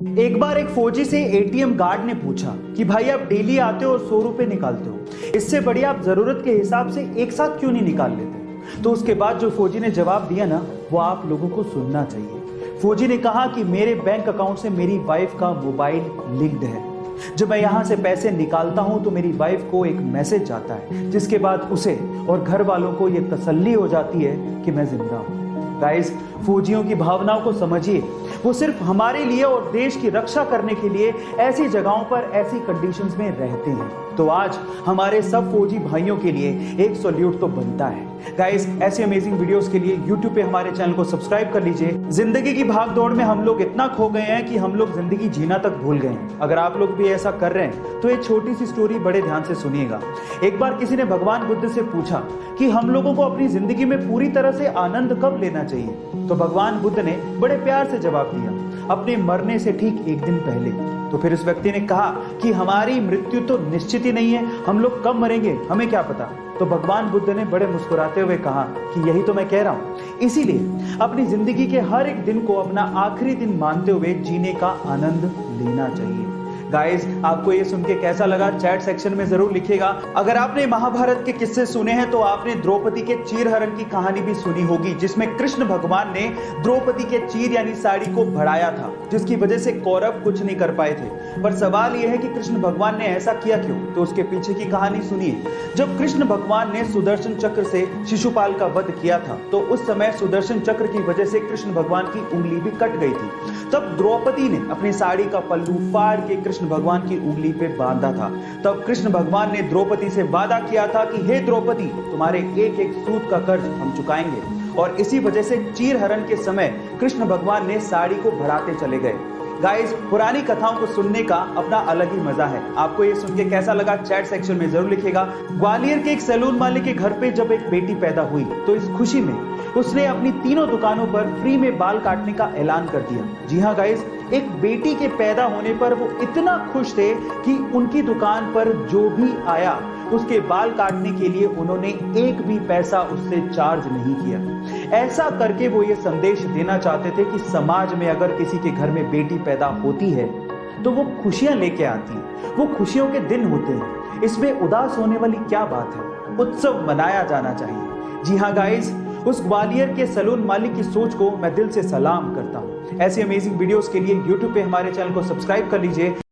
एक बार एक फौजी से एटीएम गार्ड ने पूछा कि भाई आप डेली आते हो और 100 रुपए निकालते हो, इससे बढ़िया आप जरूरत के हिसाब से एक साथ क्यों नहीं निकाल लेते। तो उसके बाद जो फौजी ने जवाब दिया ना, वो आप लोगों को सुनना चाहिए। फौजी ने कहा कि मेरे बैंक अकाउंट से मेरी वाइफ का मोबाइल लिंक्ड है। जब मैं यहां से पैसे निकालता हूं तो मेरी वाइफ को एक मैसेज जाता है, जिसके बाद उसे और घर वालों को यह तसल्ली हो जाती है कि मैं जिंदा हूं। गाइस, फौजियों की भावनाओं को समझिए। वो सिर्फ हमारे लिए और देश की रक्षा करने के लिए ऐसी जगहों पर ऐसी कंडीशंस में रहते हैं। तो आज हमारे सब फौजी भाइयों के लिए एक सैल्यूट तो बनता है। गाइस, ऐसी अमेजिंग वीडियोस के लिए YouTube पे हमारे चैनल को सब्सक्राइब कर लीजिए। जिंदगी की भाग दौड़ में हम लोग इतना खो गए हैं कि हम लोग जिंदगी जीना तक भूल गए हैं। अगर आप लोग भी ऐसा कर रहे हैं तो एक छोटी सी स्टोरी बड़े ध्यान से सुनिएगा। एक बार किसी ने भगवान बुद्ध से पूछा कि हम लोगों को अपनी जिंदगी में पूरी तरह से आनंद कब लेना चाहिए। तो भगवान बुद्ध ने बड़े प्यार से जवाब दिया, अपने मरने से ठीक एक दिन पहले। तो फिर उस व्यक्ति ने कहा कि हमारी मृत्यु तो निश्चित ही नहीं है, हम लोग कब मरेंगे हमें क्या पता। तो भगवान बुद्ध ने बड़े मुस्कुराते हुए कहा कि यही तो मैं कह रहा हूं। इसीलिए अपनी जिंदगी के हर एक दिन को अपना आखिरी दिन मानते हुए जीने का आनंद लेना चाहिए। गाइस, आपको ये सुन के कैसा लगा चैट सेक्शन में जरूर लिखिएगा। अगर आपने महाभारत के किस्से सुने हैं तो आपने द्रौपदी के चीरहरण की कहानी भी सुनी होगी, जिसमें कृष्ण भगवान ने द्रौपदी के चीर यानी साड़ी को बढ़ाया था, जिसकी वजह से कौरव कुछ नहीं कर पाए थे। पर सवाल यह है कि कृष्ण भगवान ने ऐसा किया क्यों। तो उसके पीछे की कहानी सुनिए। जब कृष्ण भगवान ने सुदर्शन चक्र से शिशुपाल का वध किया था तो उस समय सुदर्शन चक्र की वजह से कृष्ण भगवान की उंगली भी कट गई थी। तब द्रौपदी ने अपनी साड़ी का पल्लू फाड़ के कृष्ण भगवान की उंगली पे बांधा था। तब कृष्ण भगवान ने द्रौपदी से वादा किया था कि हे द्रौपदी, तुम्हारे एक एक सूत का कर्ज हम चुकाएंगे। और इसी वजह से चीरहरण के समय कृष्ण भगवान ने साड़ी को बढ़ाते चले गए। गाइस, पुरानी कथाओं को सुनने का अपना अलग ही मजा है। आपको ये सुन के कैसा लगा चैट सेक्शन में जरूर लिखिएगा। ग्वालियर के एक सैलून मालिक के घर पे जब एक बेटी पैदा हुई तो इस खुशी में उसने अपनी तीनों दुकानों पर फ्री में बाल काटने का ऐलान कर दिया। जी हाँ गाइस, एक बेटी के पैदा होने पर वो इतना खुश थे कि उनकी दुकान पर जो भी आया उसके बाल काटने के लिए उन्होंने एक भी पैसा उससे चार्ज नहीं किया। ऐसा करके वो ये संदेश देना चाहते थे कि समाज में अगर किसी के घर में बेटी पैदा होती है तो वो खुशियां लेके आती है, वो खुशियों के दिन होते हैं। इसमें उदास होने वाली क्या बात है, उत्सव मनाया जाना चाहिए। जी हाँ गाइस, उस ग्वालियर के सैलून मालिक की सोच को मैं दिल से सलाम करता हूँ। ऐसी अमेजिंग वीडियोस के लिए YouTube पे हमारे चैनल को सब्सक्राइब कर लीजिए।